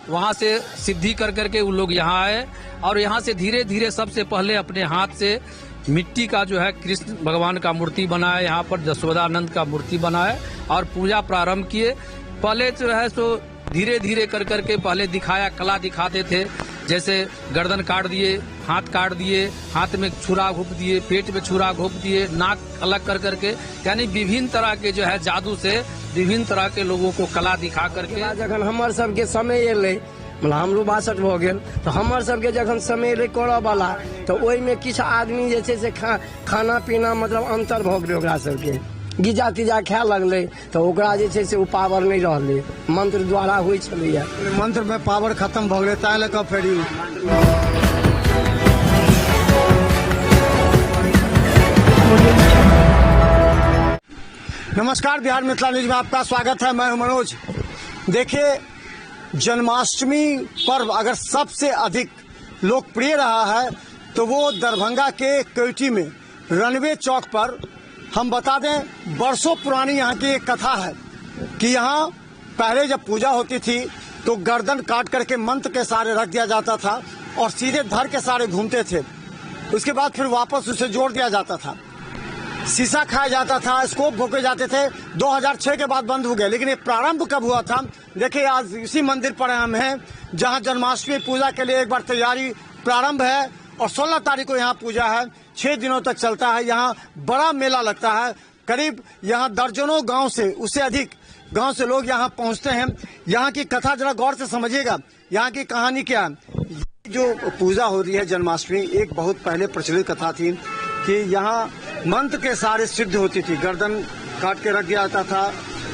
वहाँ से सिद्धि कर करके वो लोग यहाँ आए और यहाँ से धीरे धीरे सबसे पहले अपने हाथ से मिट्टी का जो है कृष्ण भगवान का मूर्ति बनाया, यहाँ पर जसोदानंद का मूर्ति बनाया और पूजा प्रारंभ किए। पहले जो है सो धीरे धीरे कर करके पहले दिखाया, कला दिखाते थे, जैसे गर्दन काट दिए, हाथ काट दिए, हाथ में छुरा घोप दिए, पेट में छुरा घोप दिए, नाक अलग कर करके, यानी विभिन्न तरह के जो है जादू से विभिन्न तरह के लोगों को कला दिखा करके। जखन हमर सबके समय एलै, मतलब हमरो 62 भ गेल, तो हमर सबके जखन समय एलै करऽ वाला, तो ओहिमे किछु आदमी जे छै से खाना पीना मतलब अंतर भऽ गेलै, ओकरा सबके गिजा तिजा खाय लगलै, तो ओकरा जे छै से ओ पावर नहीं रहलै, मंत्र द्वारा होइ छलैया। मंत्र में पावर खत्म भऽ गेलै, ताहि लऽ कऽ फेर नमस्कार, बिहार मिथिला न्यूज में आपका स्वागत है। मैं हूं मनोज। देखिए, जन्माष्टमी पर्व अगर सबसे अधिक लोकप्रिय रहा है तो वो दरभंगा के कोयटी में रनवे चौक पर, हम बता दें, बरसों पुरानी यहाँ की एक कथा है कि यहाँ पहले जब पूजा होती थी तो गर्दन काट करके मंत्र के सारे रख दिया जाता था और सीधे धर के सारे घूमते थे। उसके बाद फिर वापस उसे जोड़ दिया जाता था, शीशा खाया जाता था, स्कोप भोंके जाते थे। 2006 के बाद बंद हो गए, लेकिन ये प्रारंभ कब हुआ था? देखिए, आज इसी मंदिर पर हम हैं जहां जन्माष्टमी पूजा के लिए एक बार तैयारी प्रारंभ है और 16 तारीख को यहाँ पूजा है। 6 दिनों तक चलता है, यहाँ बड़ा मेला लगता है। करीब यहाँ दर्जनों गांव से, उससे अधिक गांव से लोग यहाँ पहुँचते हैं। यहाँ की कथा जरा गौर से समझिएगा, यहाँ की कहानी क्या है। जो पूजा हो रही है जन्माष्टमी, एक बहुत पहले प्रचलित कथा थी कि यहाँ मंत्र के सारे सिद्ध होती थी, गर्दन काट के रख दिया जाता था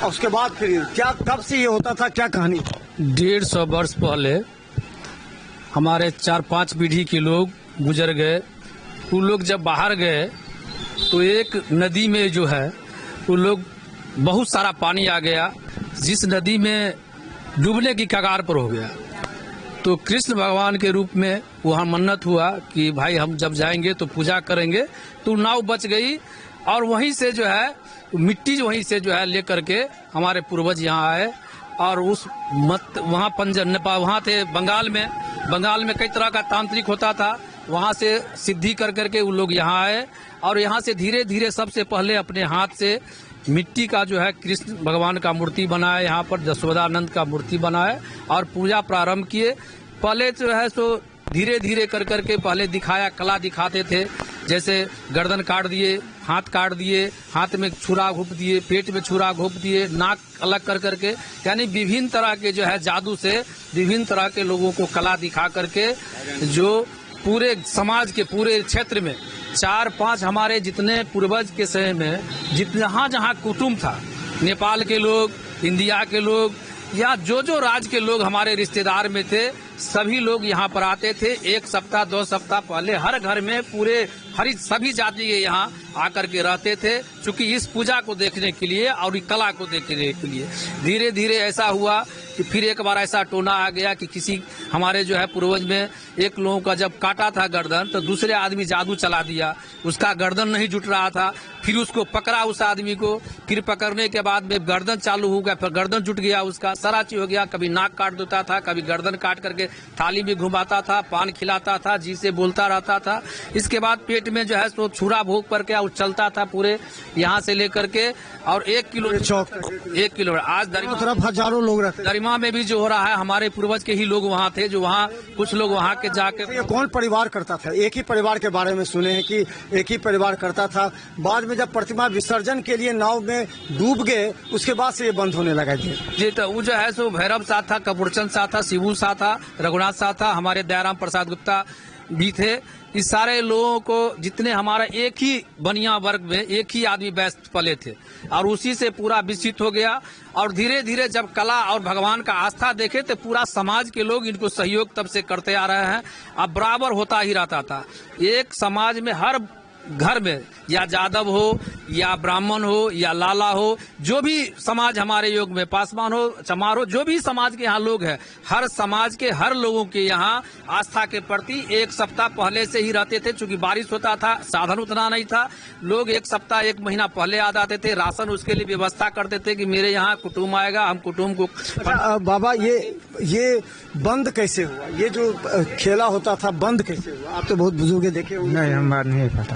और उसके बाद फिर क्या, कब से ये होता था, क्या कहानी? 150 वर्ष पहले हमारे 4-5 पीढ़ी के लोग गुजर गए। वो लोग जब बाहर गए तो एक नदी में जो है वो लोग, बहुत सारा पानी आ गया, जिस नदी में डूबने की कगार पर हो गया। तो कृष्ण भगवान के रूप में वहाँ मन्नत हुआ कि भाई हम जब जाएंगे तो पूजा करेंगे। तो नाव बच गई और वहीं से जो है मिट्टी वहीं से जो है लेकर के हमारे पूर्वज यहाँ आए और उस वहाँ थे बंगाल में कई तरह का तांत्रिक होता था, वहाँ से सिद्धि कर करके वो लोग यहाँ आए और यहाँ से धीरे धीरे सबसे पहले अपने हाथ से मिट्टी का जो है कृष्ण भगवान का मूर्ति बनाया, यहाँ पर जसोदानंद का मूर्ति बनाया और पूजा प्रारंभ किए। पहले जो है सो धीरे धीरे कर करके पहले दिखाया, कला दिखाते थे, जैसे गर्दन काट दिए, हाथ काट दिए, हाथ में छुरा घोप दिए, पेट में छुरा घोप दिए, नाक अलग कर करके, यानी विभिन्न तरह के जो है जादू से विभिन्न तरह के लोगों को कला दिखा करके, जो पूरे समाज के पूरे क्षेत्र में 4-5 हमारे जितने पूर्वज के समय में जहाँ जहाँ कुटुंब था, नेपाल के लोग, इंडिया के लोग या जो राज्य के लोग हमारे रिश्तेदार में थे, सभी लोग यहाँ पर आते थे। 1 सप्ताह 2 सप्ताह पहले हर घर में पूरे सभी जाति के यहाँ आकर के रहते थे, क्योंकि इस पूजा को देखने के लिए और इस कला को देखने के लिए। धीरे धीरे ऐसा हुआ कि फिर एक बार ऐसा टोना आ गया कि किसी हमारे जो है पूर्वज में एक लोगों का जब काटा था गर्दन, तो दूसरे आदमी जादू चला दिया, उसका गर्दन नहीं जुट रहा था, फिर उसको पकड़ा उस आदमी को, फिर पकड़ने के बाद में गर्दन चालू हो गया, फिर गर्दन जुट गया, उसका सारा चीज हो गया। कभी नाक काट देता था, कभी गर्दन काट करके थाली में घुमाता था, पान खिलाता था, जी से बोलता रहता था। इसके बाद पेट में जो है तो छुरा भोग करके और चलता था पूरे यहाँ से लेकर के, और 1 किलो आज तरफ हजारों लोग रहते। दरिमा में भी जो हो रहा है, हमारे पूर्वज के ही लोग वहाँ थे, जो वहाँ कुछ लोग वहाँ के जाके। ये कौन परिवार करता था? एक ही परिवार के बारे में सुने हैं कि एक ही परिवार करता था। बाद में जब प्रतिमा विसर्जन के लिए नाव में डूब गए, उसके बाद से ये बंद होने लगा थे। जी, तो वो जो है सो भैरव साथ था, कपूरचंद साथ था, शिबू साथ था, रघुनाथ साथ था, हमारे दयाराम प्रसाद गुप्ता भी थे। इस सारे लोगों को, जितने हमारा एक ही बनिया वर्ग में एक ही आदमी व्यस्त पले थे और उसी से पूरा विकसित हो गया। और धीरे धीरे जब कला और भगवान का आस्था देखे तो पूरा समाज के लोग इनको सहयोग तब से करते आ रहे हैं। अब बराबर होता ही रहता था। एक समाज में हर घर में या यादव हो या ब्राह्मण हो या लाला हो, जो भी समाज हमारे योग में, पासवान हो, चमार हो, जो भी समाज के यहाँ लोग हैं, हर समाज के हर लोगों के यहाँ आस्था के प्रति एक सप्ताह पहले से ही रहते थे। चूंकि बारिश होता था, साधन उतना नहीं था, लोग एक सप्ताह एक महीना पहले आ जाते थे। राशन उसके लिए व्यवस्था करते थे कि मेरे यहाँ कुटुम्ब आएगा, हम कुटुम्ब को। अच्छा, बाबा ये बंद कैसे हुआ? ये जो खेला होता था बंद कैसे हुआ? आप तो बहुत बुजुर्ग देखे होंगे। नहीं, हमारा नहीं पता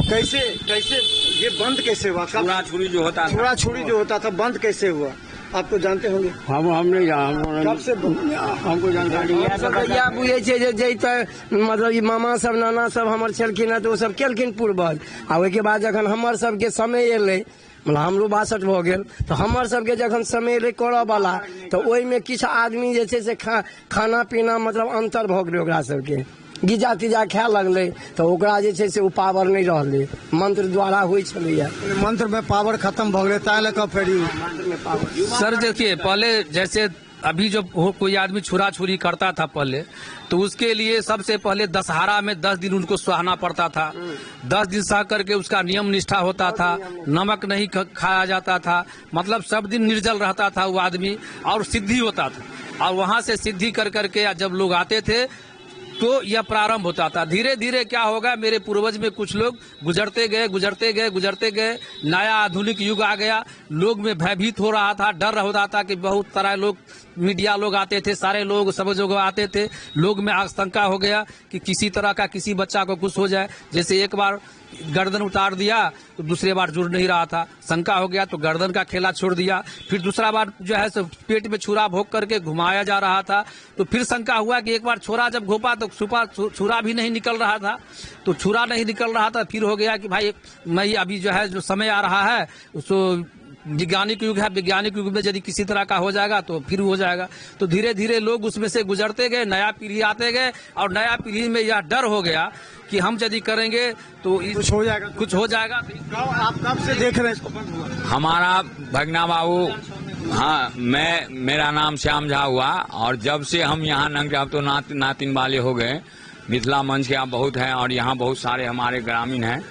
कैसे कैसे ये बंद कैसे हुआ? छुरा छुरी जो होता था, छुरा छुरी जो होता था बंद कैसे हुआ? आप तो जानते होंगे। हम नहीं जान, कब से हमको जानकारी है। या बुझे छे जे जैते मतलब ई मामा सब नाना सब हमर छलखिन है तो वो सब केलखिन पूर्वज। आ ओहि के बाद जखन हमर सबके समय एलै, मतलब हमरो 62 भऽ गेल, तो हमर सबके जखन समय एलै करऽ वाला, तो ओहिमे किछु आदमी जे छै से खाना पीना मतलब अंतर भऽ गेलै ओकरा सबके। गिजा तिजा खाए लगलै तो ओकरा जे छै से ओ पावर नहीं रहलै, मंत्र द्वारा होइ छलैया। मंत्र में पावर खत्म भऽ गेलै, ताहि लऽ कऽ फेर सर देखिए, पहले जैसे अभी जब कोई आदमी छुरा छुरी करता था पहले, तो उसके लिए सबसे पहले दशहरा में 10 दिन उनको सुहाना पड़ता था। 10 दिन सह करके उसका नियम निष्ठा होता था, नमक नहीं खाया जाता था, मतलब सब दिन निर्जल रहता था वो आदमी, और सिद्धि होता था। और वहां से सिद्धि कर करके जब लोग आते थे तो यह प्रारंभ होता था। धीरे धीरे क्या होगा, मेरे पूर्वज में कुछ लोग गुजरते गए, नया आधुनिक युग आ गया, लोग में भयभीत हो रहा था, डर होता था कि बहुत सारे लोग, मीडिया लोग आते थे, सारे लोग सब जगह आते थे, लोग में आशंका हो गया कि किसी तरह का किसी बच्चा को कुछ हो जाए। जैसे एक बार गर्दन उतार दिया तो दूसरे बार जुड़ नहीं रहा था, शंका हो गया तो गर्दन का खेला छोड़ दिया। फिर दूसरा बार जो है सो पेट में छुरा भोग करके घुमाया जा रहा था, तो फिर शंका हुआ कि एक बार छुरा जब घोपा तो छुरा भी नहीं निकल रहा था, तो छुरा नहीं निकल रहा था। फिर हो गया कि भाई मैं अभी जो है जो समय आ रहा है उसको वैज्ञानिक युग है, वैज्ञानिक युग में यदि किसी तरह का हो जाएगा तो फिर हो जाएगा। तो धीरे धीरे लोग उसमें से गुजरते गए, नया पीढ़ी आते गए, और नया पीढ़ी में यह डर हो गया कि हम यदि करेंगे तो कुछ हो जाएगा। आप कब से देख रहे हैं इसको बंद हुआ? हमारा भगना बाबू, हाँ, मेरा नाम श्याम झा हुआ, और जब से हम यहाँ नंगे, अब तो नातिन वाले हो गए। मिथिला मंच के आप बहुत हैं, और यहाँ बहुत सारे हमारे ग्रामीण हैं,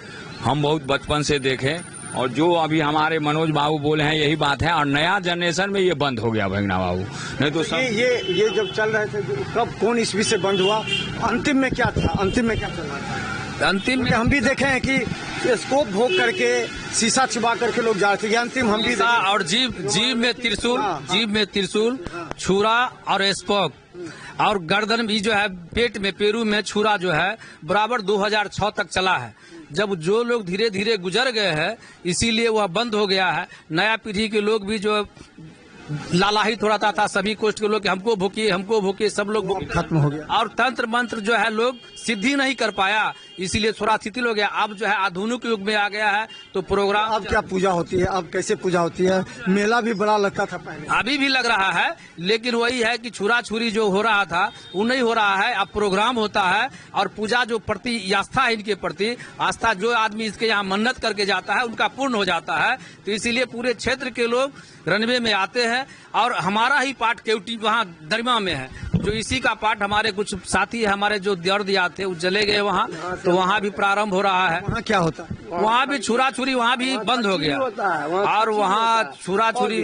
हम बहुत बचपन से देखे, और जो अभी हमारे मनोज बाबू बोले हैं यही बात है। और नया जनरेशन में ये बंद हो गया भगना बाबू, नहीं तो सब ये जब चल रहे थे, कब कौन ईस्वी से बंद हुआ? अंतिम में क्या था? अंतिम में क्या चल रहा था? अंतिम में हम भी देखे हैं कि स्कोप भोग करके शीशा छिपा करके लोग जा रहे थे। अंतिम हम भी और जीव में त्रिशूल, छुरा और स्पोक, और गर्दन भी जो है, पेट में, पेरू में छुरा जो है बराबर 2006 तक चला है। जब जो लोग धीरे धीरे गुजर गए हैं, इसीलिए वह बंद हो गया है। नया पीढ़ी के लोग भी जो लालाहित हो रहा था सभी कोष्ठ के लोग, हमको भूकिए, सब लोग खत्म हो गया। और तंत्र मंत्र जो है लोग सिद्धि नहीं कर पाया, इसीलिए थोड़ा शिथिल हो गया। अब जो है आधुनिक युग में आ गया है, तो प्रोग्राम। अब क्या पूजा होती है? अब कैसे पूजा होती है? मेला भी बड़ा लगता था पहले, अभी भी लग रहा है, लेकिन वही है कि छुरा छुरी जो हो रहा था वो नहीं हो रहा है। अब प्रोग्राम होता है, और पूजा जो प्रति आस्था है, इनके प्रति आस्था, जो आदमी इसके यहाँ मन्नत करके जाता है उनका पूर्ण हो जाता है। तो इसीलिए पूरे क्षेत्र के लोग रनवे में आते हैं, और हमारा ही पाठ केवटी वहाँ दरिमा में है, जो इसी का पाठ हमारे कुछ साथी हमारे जो दियर दिया थे वो चले गए वहाँ, तो वहाँ भी प्रारंभ हो रहा है। वहाँ क्या होता है? वहाँ भी छुरा छुरी वहाँ भी बंद हो गया, और वहाँ छुरा छुरी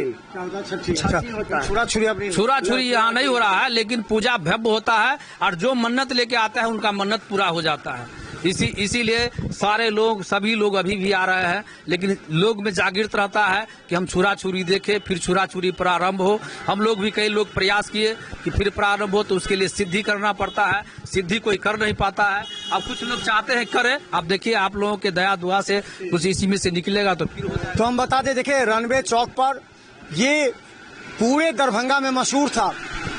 छुरा छुरी यहाँ नहीं हो रहा है, लेकिन पूजा भव्य होता है, और जो मन्नत लेके आता है उनका मन्नत पूरा हो जाता है। इसीलिए सारे लोग, सभी लोग अभी भी आ रहे हैं, लेकिन लोग में जागृत रहता है कि हम छुरा छुरी देखें, फिर छुरा छुरी प्रारंभ हो। हम लोग भी, कई लोग प्रयास किए कि फिर प्रारंभ हो, तो उसके लिए सिद्धि करना पड़ता है, सिद्धि कोई कर नहीं पाता है। अब कुछ लोग चाहते हैं करें, अब देखिए आप लोगों के दया दुआ से कुछ इसी में से निकलेगा तो फिर हो जाएगा। तो हम बता दें, देखिए रनवे चौक पर ये पूरे दरभंगा में मशहूर था,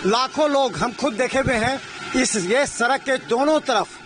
लाखों लोग, हम खुद देखे हुए हैं, ये सड़क के दोनों तरफ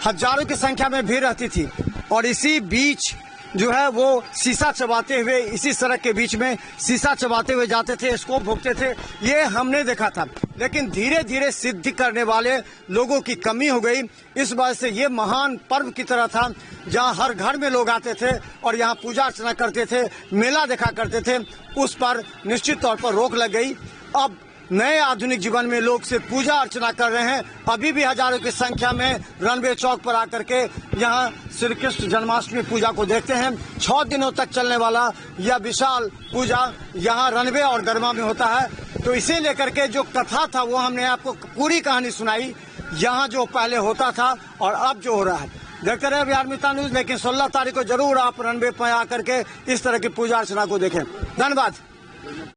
हजारों की संख्या में भीड़ रहती थी, और इसी बीच जो है वो शीशा चबाते हुए, इसी सड़क के बीच में शीशा चबाते हुए जाते थे, स्कोप भोगते थे, ये हमने देखा था। लेकिन धीरे धीरे सिद्धि करने वाले लोगों की कमी हो गई। इस वजह से ये महान पर्व की तरह था, जहां हर घर में लोग आते थे और यहां पूजा अर्चना करते थे, मेला देखा करते थे, उस पर निश्चित तौर पर रोक लग गई। अब नए आधुनिक जीवन में लोग सिर्फ पूजा अर्चना कर रहे हैं। अभी भी हजारों की संख्या में रनवे चौक पर आकर के यहाँ श्री कृष्ण जन्माष्टमी पूजा को देखते हैं। 6 दिनों तक चलने वाला यह विशाल पूजा यहाँ रनवे और गरमा में होता है। तो इसे लेकर के जो कथा था वो हमने आपको पूरी कहानी सुनाई, यहाँ जो पहले होता था और अब जो हो रहा है। देखते रहे बिहार मित्र न्यूज, लेकिन 16 तारीख को जरूर आप रनवे पर आकर के इस तरह की पूजा अर्चना को देखें। धन्यवाद।